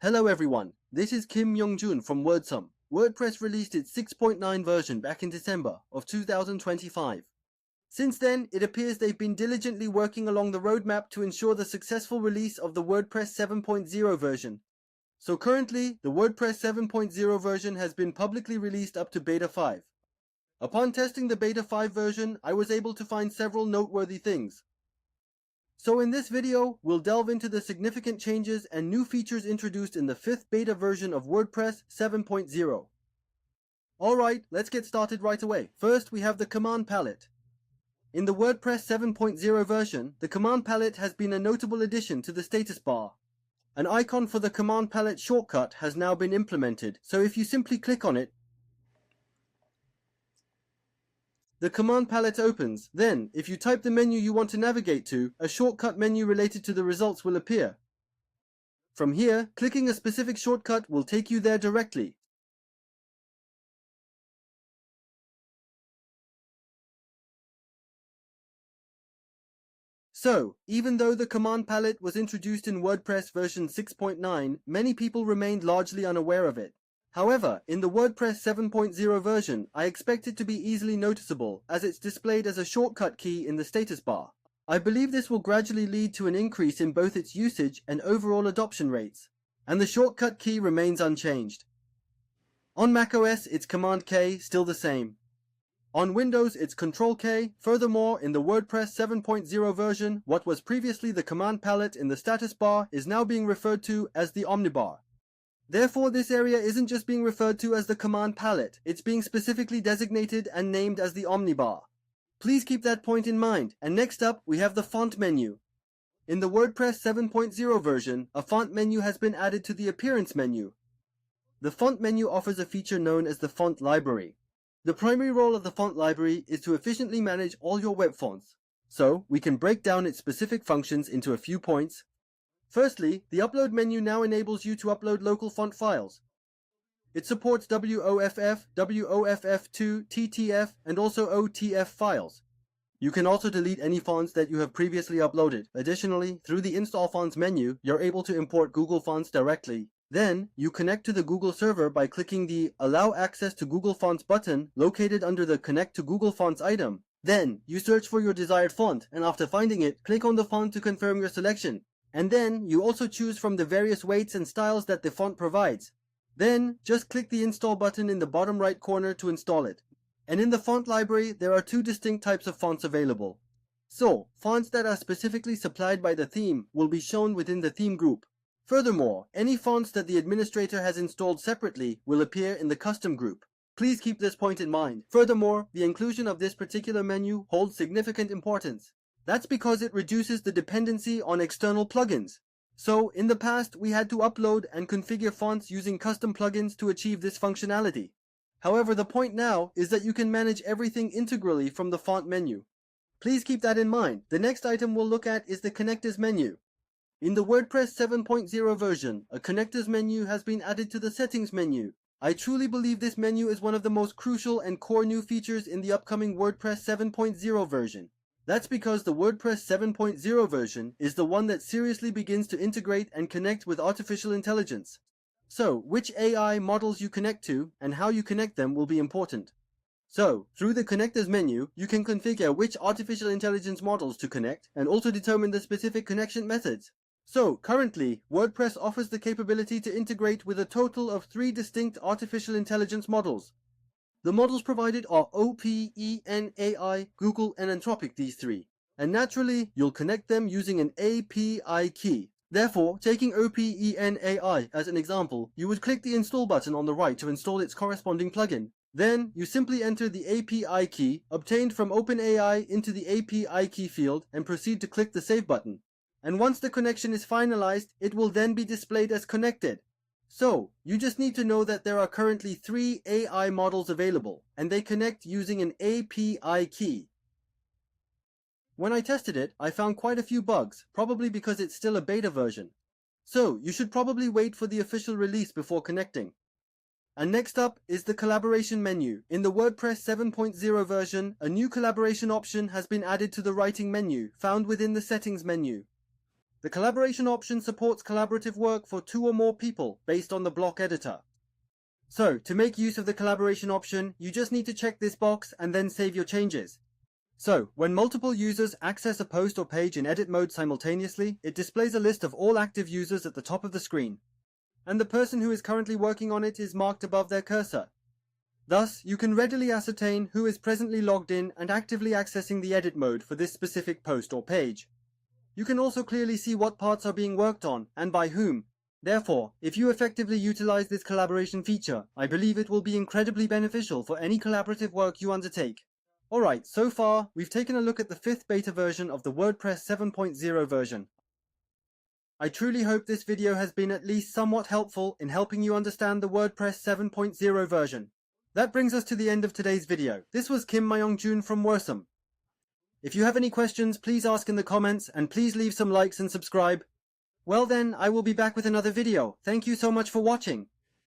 Hello everyone, this is Kim Myeongjun from WordSome. WordPress released its 6.9 version back in December of 2025. Since then, it appears they've been diligently working along the roadmap to ensure the successful release of the WordPress 7.0 version. So currently, the WordPress 7.0 version has been publicly released up to Beta 5. Upon testing the Beta 5 version, I was able to find several noteworthy things. So in this video, we'll delve into the significant changes and new features introduced in the 5th beta version of WordPress 7.0. Alright, let's get started right away. First, we have the command palette. In the WordPress 7.0 version, the command palette has been a notable addition to the status bar. An icon for the command palette shortcut has now been implemented, so if you simply click on it, the command palette opens. Then, if you type the menu you want to navigate to, a shortcut menu related to the results will appear. From here, clicking a specific shortcut will take you there directly. So, even though the command palette was introduced in WordPress version 6.9, many people remained largely unaware of it. However, in the WordPress 7.0 version, I expect it to be easily noticeable, as it's displayed as a shortcut key in the status bar. I believe this will gradually lead to an increase in both its usage and overall adoption rates. And the shortcut key remains unchanged. On macOS, it's Command K, still the same. On Windows, it's Control K. Furthermore, in the WordPress 7.0 version, what was previously the command palette in the status bar is now being referred to as the Omni Bar. Therefore, this area isn't just being referred to as the command palette, it's being specifically designated and named as the Omni Bar. Please keep that point in mind. And next up, we have the font menu. In the WordPress 7.0 version, a font menu has been added to the appearance menu. The font menu offers a feature known as the font library. The primary role of the font library is to efficiently manage all your web fonts. So, we can break down its specific functions into a few points. Firstly, the upload menu now enables you to upload local font files. It supports WOFF, WOFF2, TTF, and also OTF files. You can also delete any fonts that you have previously uploaded. Additionally, through the Install Fonts menu, you're able to import Google Fonts directly. Then, you connect to the Google server by clicking the Allow Access to Google Fonts button located under the Connect to Google Fonts item. Then, you search for your desired font, and after finding it, click on the font to confirm your selection. And then, you also choose from the various weights and styles that the font provides. Then, just click the Install button in the bottom right corner to install it. And in the font library, there are two distinct types of fonts available. So, fonts that are specifically supplied by the theme will be shown within the theme group. Furthermore, any fonts that the administrator has installed separately will appear in the custom group. Please keep this point in mind. Furthermore, the inclusion of this particular menu holds significant importance. That's because it reduces the dependency on external plugins. So, in the past, we had to upload and configure fonts using custom plugins to achieve this functionality. However, the point now is that you can manage everything integrally from the font menu. Please keep that in mind. The next item we'll look at is the connectors menu. In the WordPress 7.0 version, a connectors menu has been added to the settings menu. I truly believe this menu is one of the most crucial and core new features in the upcoming WordPress 7.0 version. That's because the WordPress 7.0 version is the one that seriously begins to integrate and connect with artificial intelligence. So, which AI models you connect to and how you connect them will be important. So, through the connectors menu, you can configure which artificial intelligence models to connect and also determine the specific connection methods. So, currently, WordPress offers the capability to integrate with a total of 3 distinct artificial intelligence models. The models provided are OpenAI, Google, and Anthropic, these 3. And naturally, you'll connect them using an API key. Therefore, taking OpenAI as an example, you would click the install button on the right to install its corresponding plugin. Then, you simply enter the API key obtained from OpenAI into the API key field and proceed to click the save button. And once the connection is finalized, it will then be displayed as connected. So, you just need to know that there are currently 3 AI models available, and they connect using an API key. When I tested it, I found quite a few bugs, probably because it's still a beta version. So, you should probably wait for the official release before connecting. And next up is the collaboration menu. In the WordPress 7.0 version, a new collaboration option has been added to the writing menu, found within the settings menu. The collaboration option supports collaborative work for 2 or more people based on the block editor. So, to make use of the collaboration option, you just need to check this box and then save your changes. So, when multiple users access a post or page in edit mode simultaneously, it displays a list of all active users at the top of the screen, and the person who is currently working on it is marked above their cursor. Thus, you can readily ascertain who is presently logged in and actively accessing the edit mode for this specific post or page. You can also clearly see what parts are being worked on and by whom. Therefore, if you effectively utilize this collaboration feature, I believe it will be incredibly beneficial for any collaborative work you undertake. Alright, so far, we've taken a look at the 5th beta version of the WordPress 7.0 version. I truly hope this video has been at least somewhat helpful in helping you understand the WordPress 7.0 version. That brings us to the end of today's video. This was Kim Myeongjun from WordSome. If you have any questions, please ask in the comments, and please leave some likes and subscribe. Well then, I will be back with another video. Thank you so much for watching.